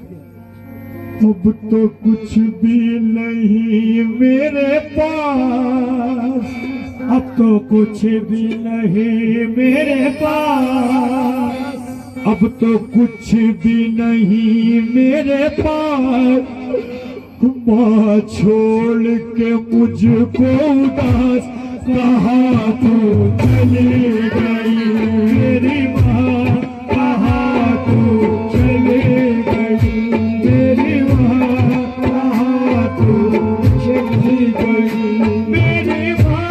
अब तो कुछ भी नहीं मेरे पास, अब तो कुछ भी नहीं मेरे पास, अब तो कुछ भी नहीं मेरे पास। माँ छोड़ के मुझको उदास कहाँ तू चली गई, मेरी माँ कहाँ तू चली गई, मेरी माँ कहाँ तू चली गई, मेरी माँ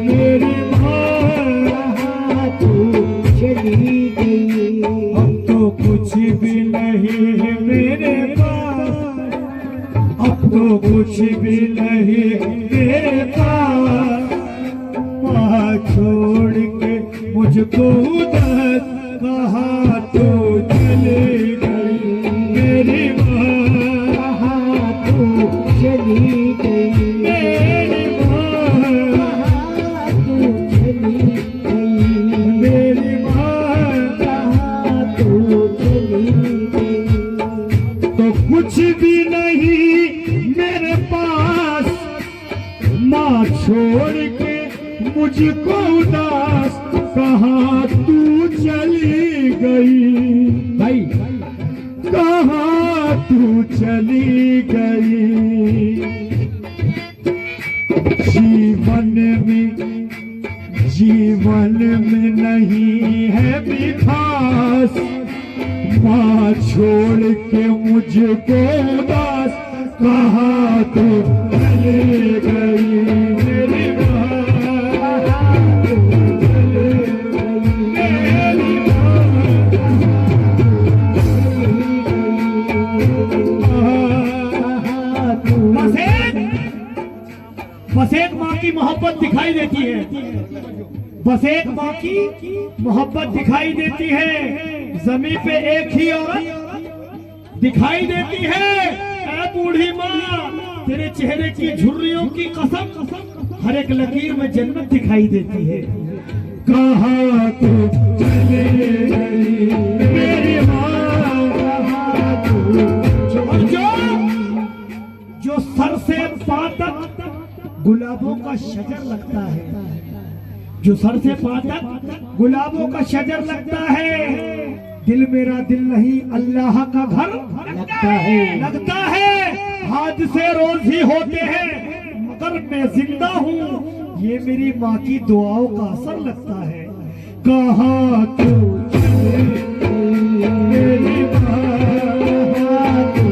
मेरी माँ तू चली गई। अब तो कुछ भी नहीं मेरे पास, अब तो कुछ भी नहीं मेरे पास। माँ छोड़ के मुझको उधर कहाँ तो चली गई, मेरी माँ कहाँ तो चली गई, मेरी माँ कहाँ तो चली गई, मेरी माँ कहाँ तो चली गई। तो कुछ भी नहीं मेरे पास, माँ छोड़ के मुझको उदास कहाँ तू चली गई, भाई कहाँ तू चली गई। जीवन में नहीं है भी खास, माँ छोड़ के मुझको उदास कहाँ तो चली गई, मेरी माँ कहाँ तो चली गई, मेरी माँ कहाँ तो। बस एक माँ की मोहब्बत दिखाई देती है, बस एक माँ की मोहब्बत दिखाई देती है। जमीन पे एक ही औरत दिखाई देती है। ऐ बूढ़ी माँ, तेरे चेहरे की झुर्रियों की कसम, हर एक लकीर में जन्नत दिखाई देती है। कहाँ तू चली गई, मेरी माँ कहाँ तू चली गई। जो सर से पांव तक गुलाबों का शजर लगता है, जो सर से पांव तक गुलाबों का शजर लगता है, दिल मेरा दिल नहीं अल्लाह का घर लगता है। हादसे रोज ही होते हैं मगर मैं जिंदा हूँ, ये मेरी माँ की दुआओं का असर लगता है। कहाँ तू चली गई, मेरी माँ कहाँ तू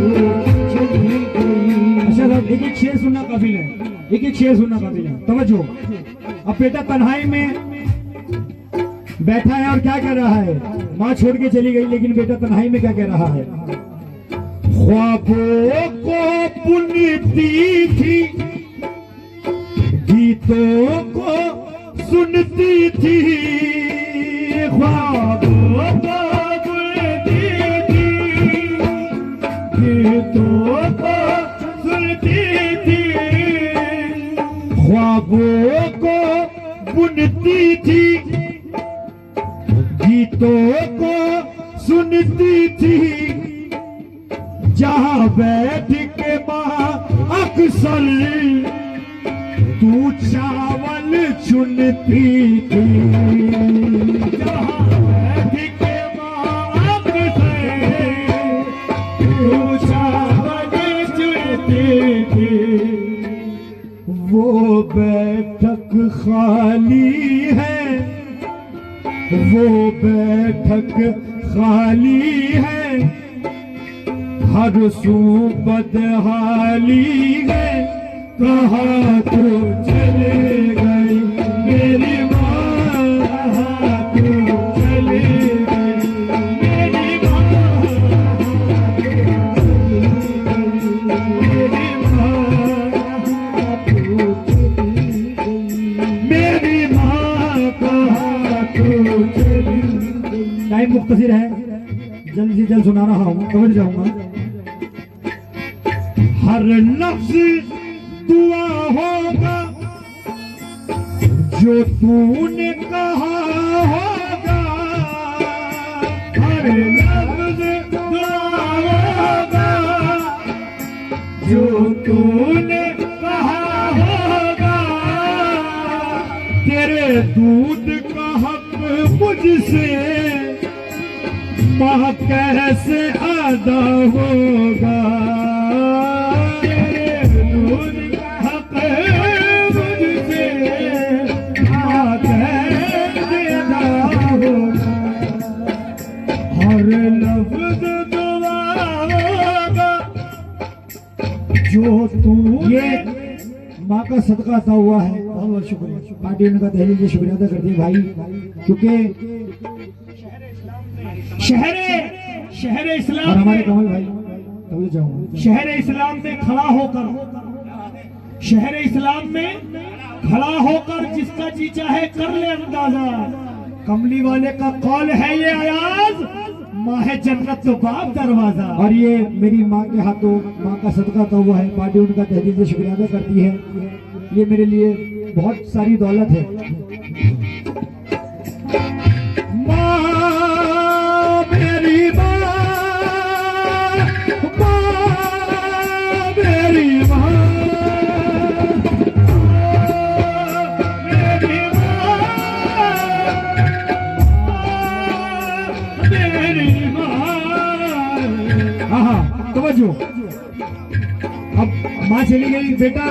चली गई। अच्छा साहब, एक एक शेर सुनना काबिल है, एक एक शेर सुनना काबिल है, तवज्जो। अब बेटा तन्हाई में बैठा है और क्या कह रहा है, माँ छोड़ के चली गई लेकिन बेटा तन्हाई में क्या कह रहा है। ख्वाबों को बुनती थी, गीतों को सुनती थी, ख्वाबों को बुनती थी, गीतों को सुनती थी, ख्वाबों को बुनती थी, गीतों को सुनती थी, जहाँ बैठ के माँ अक्सर तू चावल चुनती थी, जहाँ बैठ के माँ अक्सर तू चावल चुनती थी। वो बैठक खाली है, वो बैठक खाली है, हर सू बदहाली है। कहाँ तू चले गई, मेरी माँ कहाँ तू चले गई, मेरी माँ मेरी माँ कहाँ तू चली गई, मेरी माँ कहाँ तू चली गई। टाइम मुख्तसर है, जल्द से जल्द सुना रहा हूँ, समझ जाऊंगा। हर लफ्ज़ दुआ होगा जो तूने कहा होगा, तूने कहा होगा, तेरे दूध का हक मुझसे माँ कैसे अदा होगा। तेरे दूध का हक मुझसे माँ कैसे अदा होगा। हर लफ्ज दुआ होगा जो तू, ये माँ का सदका अता हुआ है। बहुत बहुत शुक्रिया, पार्टी उनका तहरीर के शुक्रिया अदा करती है भाई, क्योंकि शहर इस्लाम और हमारे कमल भाई तो जाऊंगा शहर इस्लाम में खड़ा होकर, शहर इस्लाम में खड़ा होकर जिसका जी चाहे कर ले अंदाजा। कमली वाले का कौल है ये आयाज, माँ है जन्नत तो बाप दरवाजा। और ये मेरी माँ के हाथों माँ का सदका तो हुआ है, पार्टी उनका तहरीर से शुक्रिया अदा करती है। ये मेरे लिए बहुत सारी दौलत है। माँ मेरी माँ, मेरी माँ, मेरी माँ, मेरी माँ। हाँ तवज्जो, अब माँ चली गई, बेटा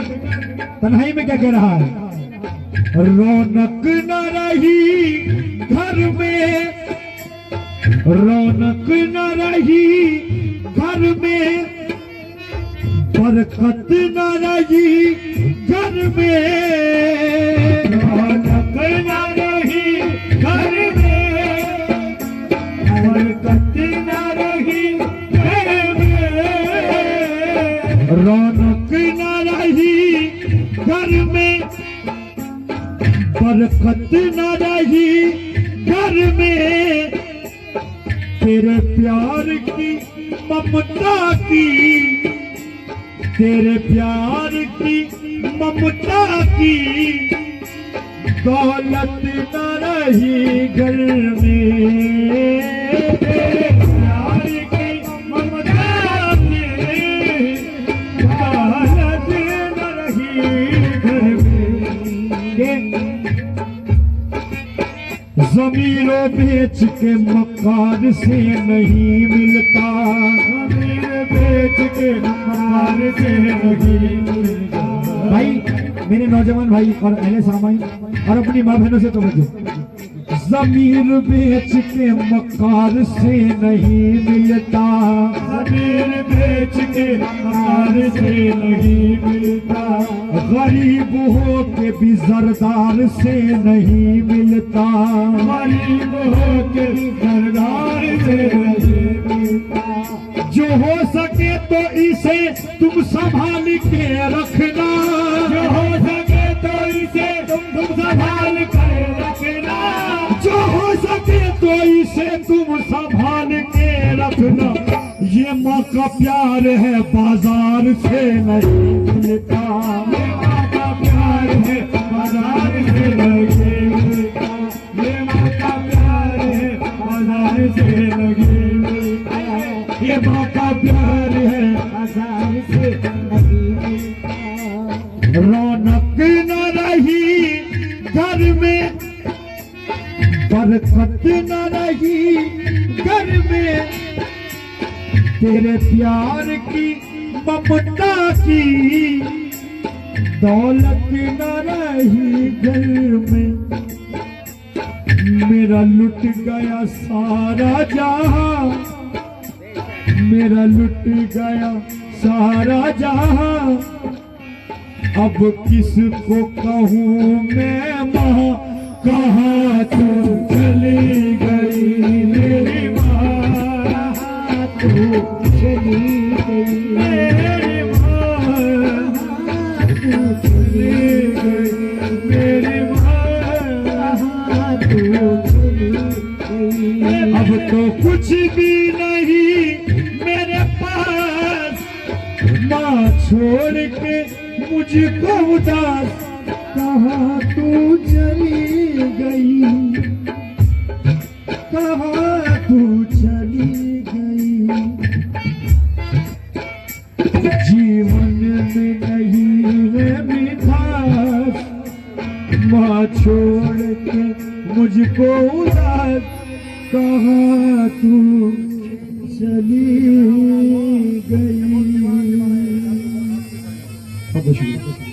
तन्हाई में क्या कह रहा है? रौनक न रही घर में, रौनक न रही घर में, बरकत न रही घर में, रौनक न रही घर में, बरकत न रही घर में, रौनक न रही घर में, बरकत न रही घर में, तेरे प्यार की ममता की, तेरे प्यार की ममता की दौलत न रही घर में, तेरे प्यार की ममता की दौलत न रही घर में। ज़मीरों बेच के मकान से नहीं मिलता, ज़मीर बेच के मकान से नहीं मिलता। भाई मेरे नौजवान भाई और अहले सामाईन और अपनी माँ बहनों से तवज्जो, ज़मीर बेच के मकान से नहीं मिलता, ज़मीर बेच के मकान से नहीं मिलता, गरीब हो के भी जरदार से नहीं मिलता, गरीब हो के जरदार से नहीं मिलता। जो हो सके तो इसे तुम संभाल के रखना, जो हो सके तो इसे तुम संभाल के रखना, जो हो सके तो इसे तुम संभाल के रखना। ये माँ का प्यार है बाजार से नहीं मिलता, ये माँ का प्यार है बाजार से नहीं मिलता, ये माँ का प्यार है बाजार से नहीं मिलता, ये माँ का प्यार है बाजार से नहीं मिलता। रौनक न रही घर में, बरकत न रही घर में, तेरे प्यार की ममता की दौलत न रही घर में। मेरा लुट गया सारा जहां, मेरा लुट गया सारा जहां, अब किसको कहूँ मैं माँ, कहाँ तू चली गई मेरी माँ, तू चली गई मेरी माँ, तू चली गई मेरी माँ, तू चली गई। अब तो कुछ भी नहीं मेरे पास, माँ छोड़ के मुझको उदास, कहाँ तू चली गई, कहाँ तू चली गई। जीवन में मुझको उदास कहाँ तू चली गई। बहुत शुक्रिया।